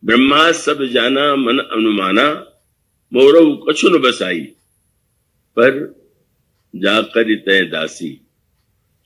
ब्रह्मा सब जाना मन अनुमाना, मोरऊ कछु न बसाई, पर जाकर तय दासी,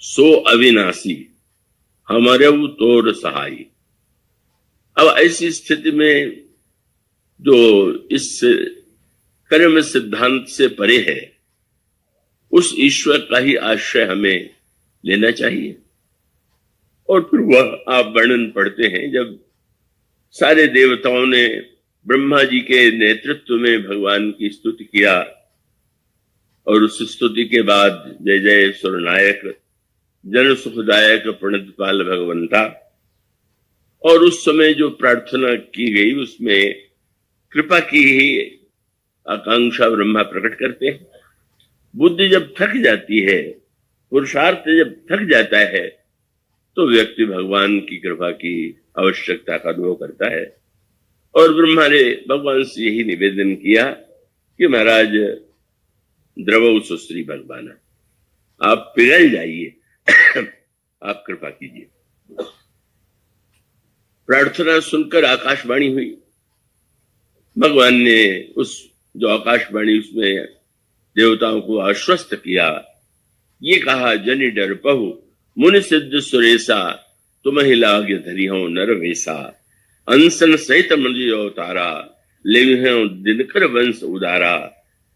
सो अविनाशी, हमारे तोर सहाई। अब ऐसी स्थिति में जो इस कर्म सिद्धांत से परे है, उस ईश्वर का ही आश्रय हमें लेना चाहिए। और फिर वह आप वर्णन पढ़ते हैं, जब सारे देवताओं ने ब्रह्मा जी के नेतृत्व में भगवान की स्तुति किया, और उस स्तुति के बाद जय जय सुरनायक जन सुखदायक प्रणतपाल भगवंता, और उस समय जो प्रार्थना की गई उसमें कृपा की ही आकांक्षा ब्रह्मा प्रकट करते हैं। बुद्धि जब थक जाती है, पुरुषार्थ जब थक जाता है, तो व्यक्ति भगवान की कृपा की आवश्यकता का अनुभव करता है। और ब्रह्मा ने भगवान से यही निवेदन किया कि महाराज द्रवौ सुश्री भगवान, आप पिघल जाइए, आप कृपा कीजिए। प्रार्थना सुनकर आकाशवाणी हुई। भगवान ने उस जो आकाशवाणी उसमें देवताओं को आश्वस्त किया, ये कहा, जनि डर पहु मुनि सिद्ध सुरेशा, तुम ही लाग्य धरी हो नर वेशा, अंसन सहित मंजि अवतारा, लेहि हो दिनकर वंश उदारा,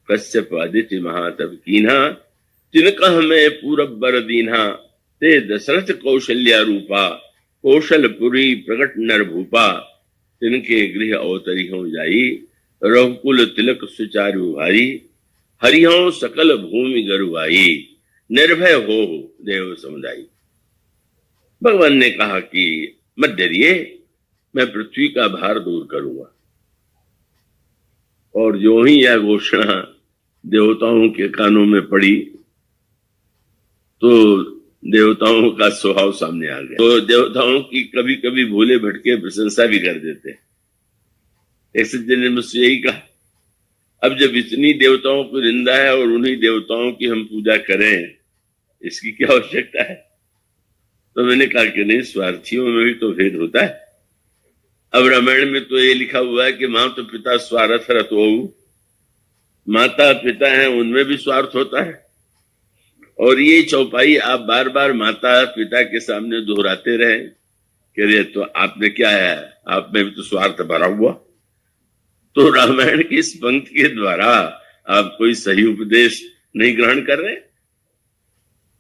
कश्यप आदित्य महातव कीन्हा, तिनका हमें पूरब बर दीन्हा, ते दशरथ कौशल्या रूपा, कौशलपुरी प्रकट नर भूपा, तिनके गृह अवतरी हो जाई, रघुकुल तिलक सुचारु भाई, हरिहो सकल भूमि गरुआई, निर्भय हो देव समुदायी। भगवान ने कहा कि मत डरिए, मैं पृथ्वी का भार दूर करूंगा। और जो ही यह घोषणा देवताओं के कानों में पड़ी, तो देवताओं का स्वभाव सामने आ गया। तो देवताओं की कभी कभी भोले भटके प्रशंसा भी कर देते हैं। ऐसे दिन ने मुझसे यही कहा, अब जब इतनी देवताओं को निंदा है और उन्हीं देवताओं की हम पूजा करें, इसकी क्या आवश्यकता है? तो मैंने कहा कि नहीं, स्वार्थियों में भी तो भेद होता है। अब रामायण में तो ये लिखा हुआ है कि माता पिता स्वार्थ रत हो, माता पिता हैं उनमें भी स्वार्थ होता है। और ये चौपाई आप बार बार माता पिता के सामने दोहराते रहे कि अरे तो आपने क्या है, आप में भी तो स्वार्थ भरा हुआ। तो रामायण की इस पंक्ति के द्वारा आप कोई सही उपदेश नहीं ग्रहण कर रहे।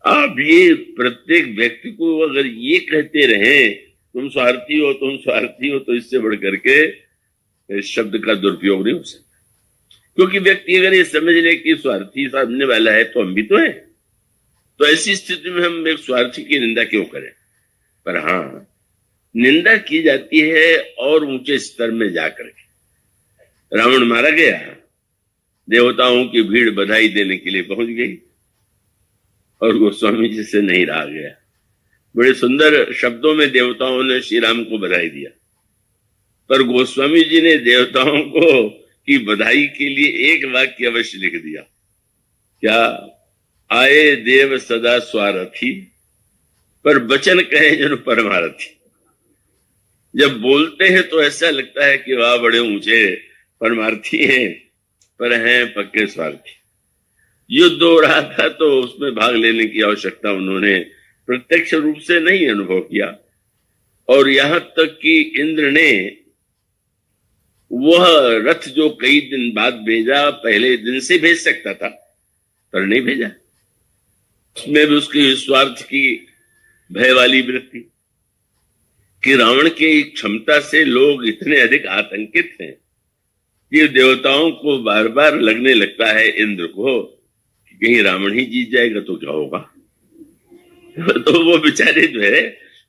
आप ये प्रत्येक व्यक्ति को अगर ये कहते रहे तुम स्वार्थी हो, तुम स्वार्थी हो, तो इससे बढ़ करके इस शब्द का दुरुपयोग नहीं हो सकता। क्योंकि व्यक्ति अगर ये समझ ले कि स्वार्थी सामने वाला है तो हम भी तो हैं, तो ऐसी स्थिति में हम एक स्वार्थी की निंदा क्यों करें? पर हाँ, निंदा की जाती है और ऊंचे स्तर में जाकर के। रावण मारा गया, देवताओं की भीड़ बधाई देने के लिए पहुंच गई और गोस्वामी जी से नहीं रहा गया। बड़े सुंदर शब्दों में देवताओं ने श्री राम को बधाई दिया, पर गोस्वामी जी ने देवताओं को की बधाई के लिए एक वाक्य अवश्य लिख दिया। क्या? आए देव सदा स्वार्थी, पर वचन कहे जन परमार्थी। जब बोलते हैं तो ऐसा लगता है कि वाह बड़े ऊंचे परमार्थी हैं, पर हैं पक्के स्वार्थी। युद्ध हो रहा था तो उसमें भाग लेने की आवश्यकता उन्होंने प्रत्यक्ष रूप से नहीं अनुभव किया। और यहां तक कि इंद्र ने वह रथ जो कई दिन बाद भेजा, पहले दिन से भेज सकता था पर नहीं भेजा। उसमें भी उसकी स्वार्थ की भय वाली वृत्ति कि रावण की क्षमता से लोग इतने अधिक आतंकित हैं कि देवताओं को बार बार लगने लगता है इंद्र को कि कहीं रावण ही जीत जाएगा तो क्या होगा। तो वो बेचारे जो है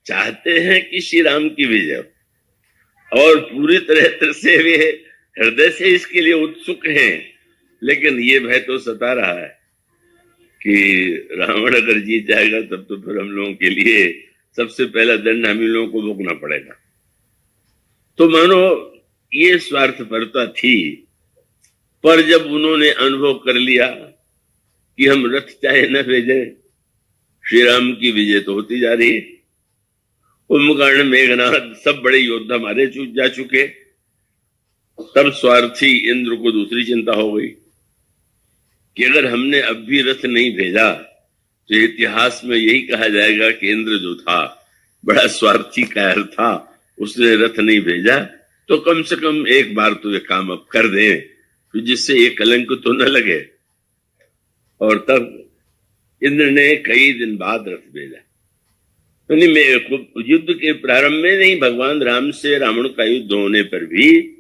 चाहते हैं कि श्री राम की विजय हो और पूरी तरह से वे हृदय से इसके लिए उत्सुक हैं, लेकिन ये भय तो सता रहा है कि रावण अगर जीत जाएगा तब तो फिर हम लोगों के लिए सबसे पहला दंड हम लोगों को भोगना पड़ेगा। तो मानो ये स्वार्थपरता थी, पर जब उन्होंने अनुभव कर लिया कि हम रथ चाहे न भेजे, श्री राम की विजय तो होती जा रही है। कुंभकर्ण, मेघनाथ सब बड़े योद्धा मारे जा चुके, तब स्वार्थी इंद्र को दूसरी चिंता हो गई कि अगर हमने अब भी रथ नहीं भेजा तो इतिहास में यही कहा जाएगा कि इंद्र जो था बड़ा स्वार्थी कायर था, उसने रथ नहीं भेजा, तो कम से कम एक बार तो ये काम अब कर दें तो जिससे ये कलंक तो न लगे। और तब इंद्र ने कई दिन बाद रथ भेजा। युद्ध के प्रारंभ में नहीं, भगवान राम से रावण का युद्ध होने पर भी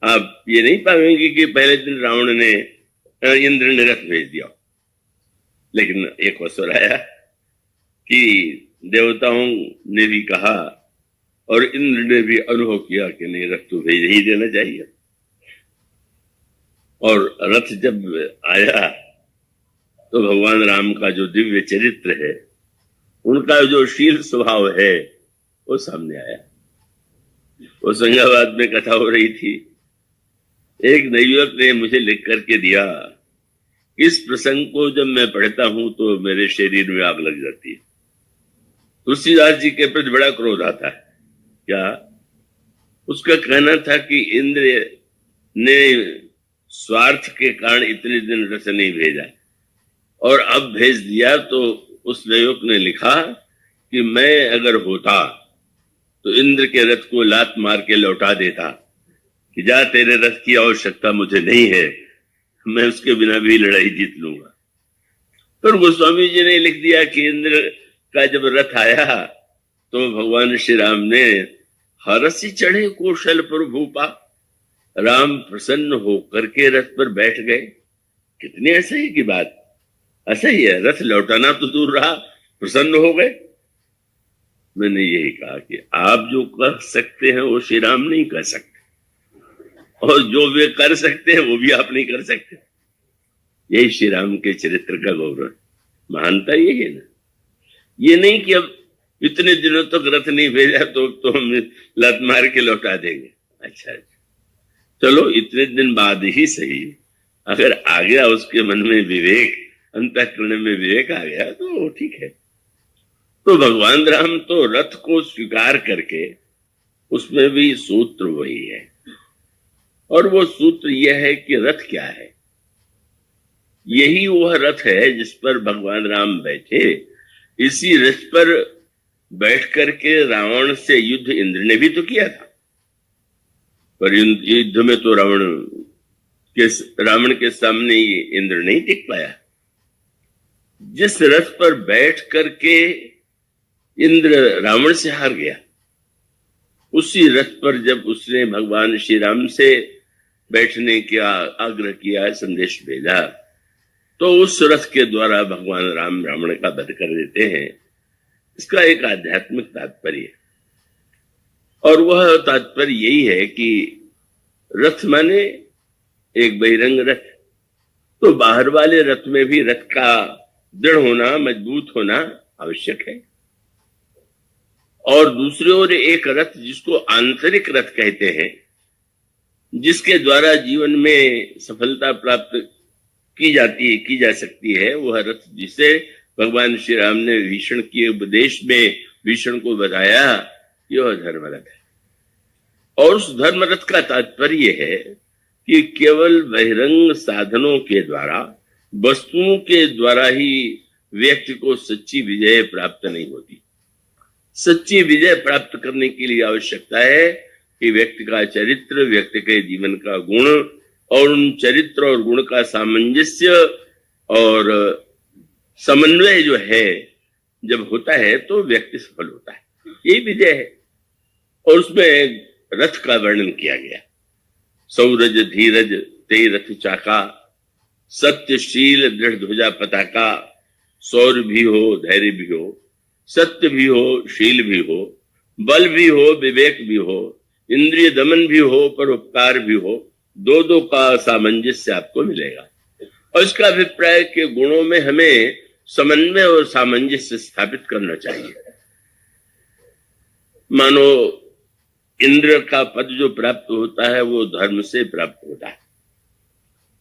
आप ये नहीं पाएंगे कि पहले दिन रावण ने इंद्र ने रथ भेज दिया। लेकिन एक अवसर आया कि देवताओं ने भी कहा और इंद्र ने भी अनुभव किया कि नहीं, रथ तो भेज ही देना चाहिए। और रथ जब आया तो भगवान राम का जो दिव्य चरित्र है, उनका जो शील स्वभाव है, वो सामने आया। वो संगाबाद में कथा हो रही थी, एक नवयुवक ने मुझे लिख करके दिया, इस प्रसंग को जब मैं पढ़ता हूं तो मेरे शरीर में आग लग जाती है। तुलसीदास जी के प्रति बड़ा क्रोध आता है। क्या? उसका कहना था कि इंद्र ने स्वार्थ के कारण इतने दिन रथ नहीं भेजा और अब भेज दिया। तो उस नवयुवक ने लिखा कि मैं अगर होता तो इंद्र के रथ को लात मार के लौटा देता कि जा, तेरे रथ की आवश्यकता मुझे नहीं है, मैं उसके बिना भी लड़ाई जीत लूंगा। पर गोस्वामी जी ने लिख दिया कि इंद्र का जब रथ आया तो भगवान श्री राम ने हरसी चढ़े कौशल पर भूपा, राम प्रसन्न होकर के रथ पर बैठ गए। कितनी असह्य की बात, असह्य है। रथ लौटाना तो दूर रहा, प्रसन्न हो गए। मैंने यही कहा कि आप जो कर सकते हैं वो श्री राम नहीं कर सकते, और जो वे कर सकते हैं वो भी आप नहीं कर सकते। यही श्री राम के चरित्र का गौरव, महानता यही है ना। ये नहीं कि अब इतने दिनों तक रथ नहीं भेजा तो हम लत मार के लौटा देंगे। अच्छा, चलो इतने दिन बाद ही सही, अगर आ गया उसके मन में विवेक, अंतःकरण में विवेक आ गया तो ठीक है। तो भगवान राम तो रथ को स्वीकार करके, उसमें भी सूत्र वही है, और वो सूत्र यह है कि रथ क्या है। यही वह रथ है जिस पर भगवान राम बैठे। इसी रथ पर बैठ करके रावण से युद्ध इंद्र ने भी तो किया था, पर युद्ध में तो रावण के सामने इंद्र नहीं टिक पाया। जिस रथ पर बैठ करके इंद्र रावण से हार गया, उसी रथ पर जब उसने भगवान श्री राम से बैठने का आग्रह किया, संदेश भेजा, तो उस रथ के द्वारा भगवान राम रावण का वध कर देते हैं। इसका एक आध्यात्मिक तात्पर्य है, और वह तात्पर्य यही है कि रथ माने एक बहिरंग रथ, तो बाहर वाले रथ में भी रथ का दृढ़ होना, मजबूत होना आवश्यक है। और दूसरी ओर एक रथ जिसको आंतरिक रथ कहते हैं, जिसके द्वारा जीवन में सफलता प्राप्त की जा सकती है, वह रथ जिसे भगवान श्री राम ने भीषण के उपदेश में भीषण को बताया, यह धर्म रथ है। और उस धर्म रथ का तात्पर्य है कि केवल बहिरंग साधनों के द्वारा, वस्तुओं के द्वारा ही व्यक्ति को सच्ची विजय प्राप्त नहीं होती। सच्ची विजय प्राप्त करने के लिए आवश्यकता है कि व्यक्ति का चरित्र, व्यक्ति के जीवन का गुण, और उन चरित्र और गुण का सामंजस्य और समन्वय जो है जब होता है तो व्यक्ति सफल होता है। यही विजय है। और उसमें रथ का वर्णन किया गया, सौरज धीरज ते रथ चाका, सत्यशील दृढ़ ध्वजा पताका, सौर भी हो धैर्य भी हो, सत्य भी हो शील भी हो, बल भी हो विवेक भी हो, इंद्रिय दमन भी हो परोपकार भी हो, दो दो का सामंजस्य आपको मिलेगा। और इसका अभिप्राय के गुणों में हमें समन्वय और सामंजस्य स्थापित करना चाहिए। मानो इंद्र का पद जो प्राप्त होता है वो धर्म से प्राप्त होता है।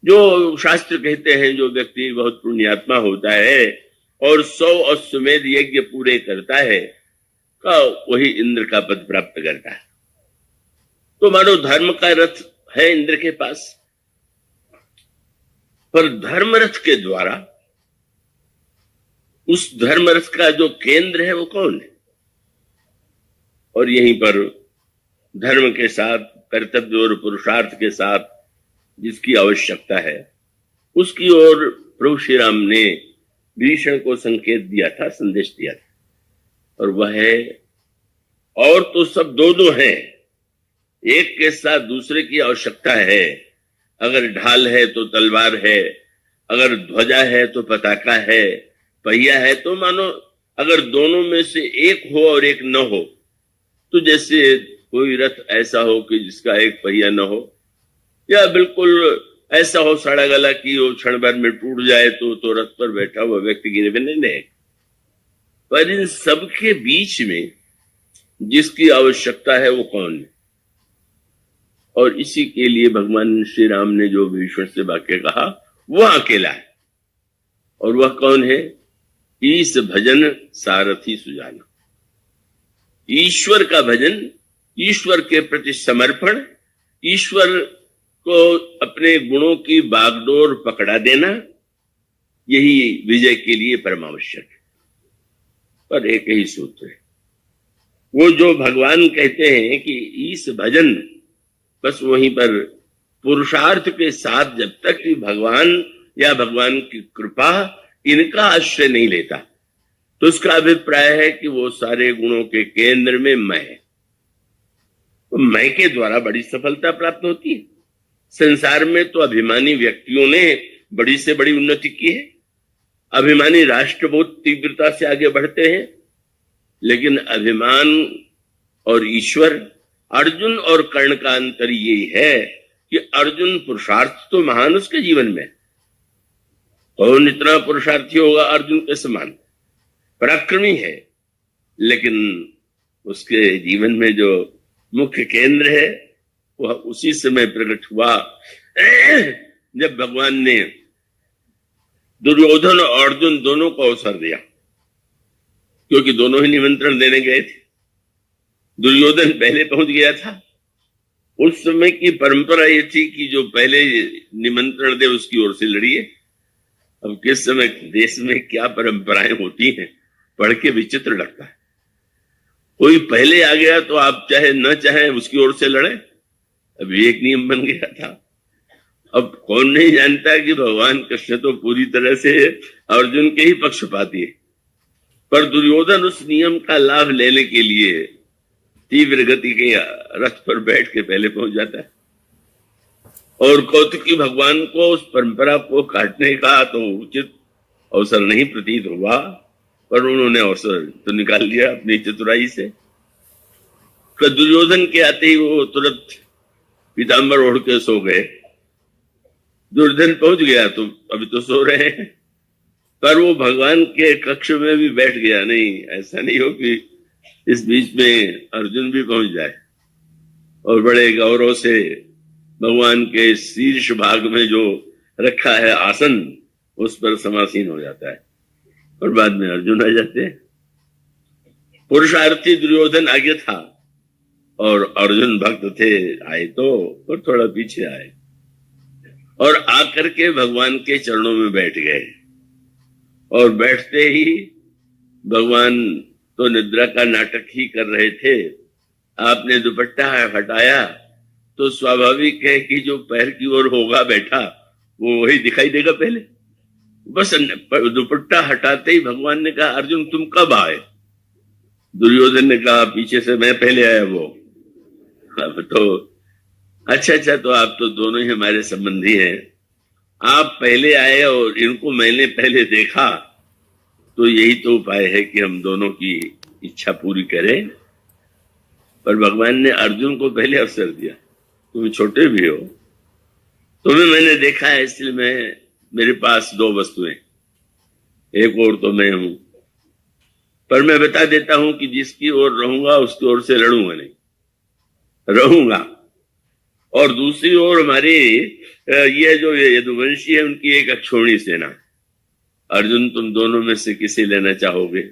जो शास्त्र कहते हैं जो व्यक्ति बहुत पुण्यात्मा होता है और 100 अश्वमेध यज्ञ पूरे करता है, का वही इंद्र का पद प्राप्त करता है। तो मानो धर्म का रथ है इंद्र के पास, पर धर्मरथ के द्वारा उस धर्मरथ का जो केंद्र है वो कौन है? और यहीं पर धर्म के साथ, कर्तव्य और पुरुषार्थ के साथ जिसकी आवश्यकता है, उसकी ओर प्रभु श्री राम ने भीषण को संकेत दिया था, संदेश दिया था, और वह है, और तो सब दो दो हैं, एक के साथ दूसरे की आवश्यकता है। अगर ढाल है तो तलवार है, अगर ध्वजा है तो पताका है, पहिया है तो मानो अगर दोनों में से एक हो और एक न हो, तो जैसे कोई रथ ऐसा हो कि जिसका एक पहिया न हो, या बिल्कुल ऐसा हो सड़ा गला कि वो क्षण भर में टूट जाए तो रथ पर बैठा हुआ व्यक्ति गिरे बिना नहीं। पर इन सबके बीच में जिसकी आवश्यकता है वो कौन है? और इसी के लिए भगवान श्री राम ने जो भीष्म से वाक्य कहा वह अकेला है। और वह कौन है? ईश भजन सारथी सुजाना। ईश्वर का भजन, ईश्वर के प्रति समर्पण, ईश्वर को अपने गुणों की बागडोर पकड़ा देना, यही विजय के लिए परमावश्यक है। पर एक ही सूत्र है, वो जो भगवान कहते हैं कि ईश भजन, बस वहीं पर पुरुषार्थ के साथ जब तक कि भगवान या भगवान की कृपा इनका आश्रय नहीं लेता, तो उसका अभिप्राय है कि वो सारे गुणों के केंद्र में मैं है। तो मैं के द्वारा बड़ी सफलता प्राप्त होती है। संसार में तो अभिमानी व्यक्तियों ने बड़ी से बड़ी उन्नति की है, अभिमानी राष्ट्र बहुत तीव्रता से आगे बढ़ते हैं, लेकिन अभिमान और ईश्वर, अर्जुन और कर्ण का अंतर ये है कि अर्जुन पुरुषार्थ तो महान उसके जीवन में, कौन इतना पुरुषार्थी होगा अर्जुन के समान, पराक्रमी है, लेकिन उसके जीवन में जो मुख्य केंद्र है वह उसी समय प्रकट हुआ जब भगवान ने दुर्योधन और अर्जुन दोनों को अवसर दिया, क्योंकि दोनों ही निमंत्रण देने गए थे। दुर्योधन पहले पहुंच गया था। उस समय की परंपरा ये थी कि जो पहले निमंत्रण दे उसकी ओर से लड़िए। अब किस समय देश में क्या परंपराएं होती हैं, पढ़ के विचित्र लगता है। कोई पहले आ गया तो आप चाहे न चाहे उसकी ओर से लड़े, अभी एक नियम बन गया था। अब कौन नहीं जानता कि भगवान कृष्ण तो पूरी तरह से अर्जुन के ही पक्षपाती है, पर दुर्योधन उस नियम का लाभ लेने के लिए तीव्र गति के रथ पर बैठ के पहले पहुंच जाता है। और कौतुकी भगवान को उस परंपरा को काटने का तो उचित अवसर नहीं प्रतीत हुआ, पर उन्होंने अवसर तो निकाल लिया अपनी चतुराई से। दुर्योधन के आते ही वो तुरंत पीताम्बर ओढ़ के सो गए। दुर्योधन पहुंच गया तो अभी तो सो रहे हैं, पर वो भगवान के कक्ष में भी बैठ गया। नहीं, ऐसा नहीं हो कि इस बीच में अर्जुन भी पहुंच जाए और बड़े गौरव से भगवान के शीर्ष भाग में जो रखा है आसन, उस पर समासीन हो जाता है और बाद में अर्जुन आ जाते हैं। पुरुषार्थी दुर्योधन आगे था और अर्जुन भक्त थे, आए तो और थोड़ा पीछे आए और आकर के भगवान के चरणों में बैठ गए। और बैठते ही भगवान तो निद्रा का नाटक ही कर रहे थे। आपने दुपट्टा हटाया तो स्वाभाविक है कि जो पैर की ओर होगा बैठा वो वही दिखाई देगा पहले। बस दुपट्टा हटाते ही भगवान ने कहा, अर्जुन तुम कब आए? दुर्योधन ने कहा, पीछे से मैं पहले आया। वो अब तो अच्छा, तो आप तो दोनों ही हमारे संबंधी हैं। आप पहले आए और इनको मैंने पहले देखा, तो यही तो उपाय है कि हम दोनों की इच्छा पूरी करें। पर भगवान ने अर्जुन को पहले अवसर दिया। तुम छोटे भी हो, तुम्हें मैंने देखा है, इसलिए मेरे पास दो वस्तुएं, एक और तो मैं हूं। पर मैं बता देता हूं कि जिसकी ओर रहूंगा उसकी ओर से लड़ूंगा नहीं, रहूंगा। और दूसरी ओर हमारी ये जो यदुवंशी है उनकी एक अक्षौणी सेना। अर्जुन तुम दोनों में से किसे लेना चाहोगे?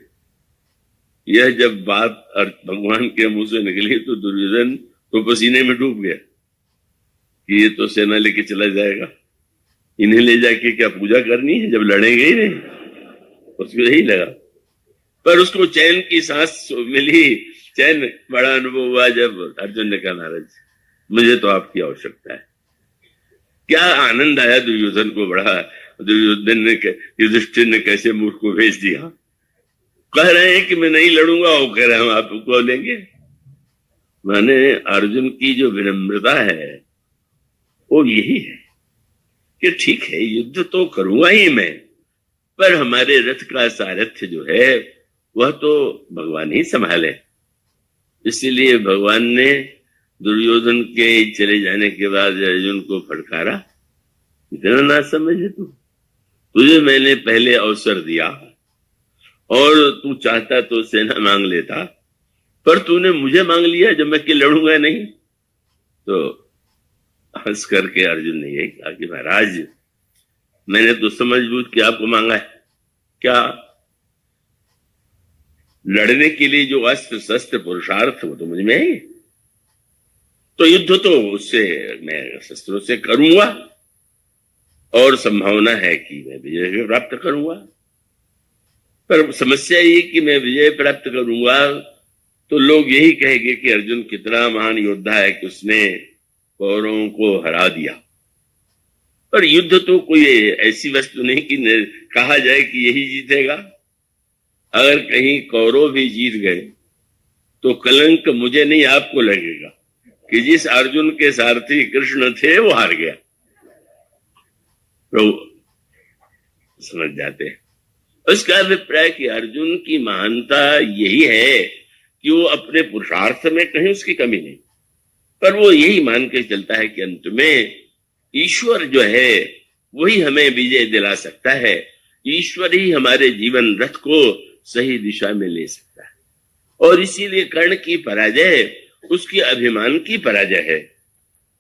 यह जब बात भगवान के मुंह से निकली तो दुर्योधन तो पसीने में डूब गया। कि ये तो सेना लेके चला जाएगा, इन्हें ले जाके क्या पूजा करनी है जब लड़ेंगे ही नहीं। उसको यही लगा, पर उसको चैन की सांस मिली, चैन बड़ा अनुभव हुआ जब अर्जुन ने कहा महाराज मुझे तो आपकी आवश्यकता है। क्या आनंद आया दुर्योधन को, बड़ा दुर्योधन ने युधिष्ठिर ने कैसे मूर्ख को भेज दिया। कह रहे हैं कि मैं नहीं लड़ूंगा, वो कह रहे हैं हम आपको लेंगे। माने अर्जुन की जो विनम्रता है वो यही है कि ठीक है युद्ध तो करूंगा ही मैं, पर हमारे रथ का सारथ्य जो है वह तो भगवान ही संभाले। इसीलिए भगवान ने दुर्योधन के चले जाने के बाद अर्जुन को फटकारा, इतना ना समझे तुझे मैंने पहले अवसर दिया और तू चाहता तो सेना मांग लेता, पर तूने मुझे मांग लिया जब मैं कि लड़ूंगा नहीं। तो हंस करके अर्जुन ने यही कहा कि महाराज मैंने तो समझबूझ के आपको मांगा है, क्या लड़ने के लिए जो अस्त्र शस्त्र पुरुषार्थ वो तो मुझ में है, तो युद्ध तो उससे मैं शस्त्रों से करूंगा और संभावना है कि मैं विजय प्राप्त करूंगा। पर समस्या ये कि मैं विजय प्राप्त करूंगा तो लोग यही कहेंगे कि अर्जुन कितना महान योद्धा है कि उसने कौरवों को हरा दिया। पर युद्ध तो कोई ऐसी वस्तु नहीं कि कहा जाए कि यही जीतेगा। अगर कहीं कौरव भी जीत गए तो कलंक मुझे नहीं आपको लगेगा कि जिस अर्जुन के सारथी कृष्ण थे वो हार गया। तो समझ जाते हैं उसका अभिप्राय कि अर्जुन की महानता यही है कि वो अपने पुरुषार्थ में कहीं उसकी कमी नहीं, पर वो यही मान के चलता है कि अंत में ईश्वर जो है वही हमें विजय दिला सकता है, ईश्वर ही हमारे जीवन रथ को सही दिशा में ले सकता है। और इसीलिए कर्ण की पराजय उसकी अभिमान की पराजय है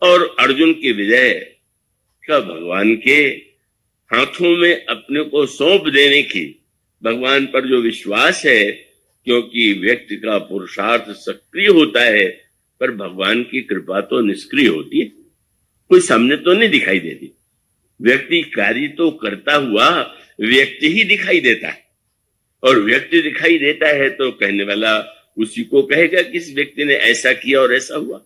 और अर्जुन की विजय का भगवान के हाथों में अपने को सौंप देने की, भगवान पर जो विश्वास है, क्योंकि व्यक्ति का पुरुषार्थ सक्रिय होता है पर भगवान की कृपा तो निष्क्रिय होती है, कोई सामने तो नहीं दिखाई देती। व्यक्ति कार्य तो करता हुआ व्यक्ति ही दिखाई देता है और व्यक्ति दिखाई देता है तो कहने वाला उसी को कहेगा कि इस व्यक्ति ने ऐसा किया और ऐसा हुआ।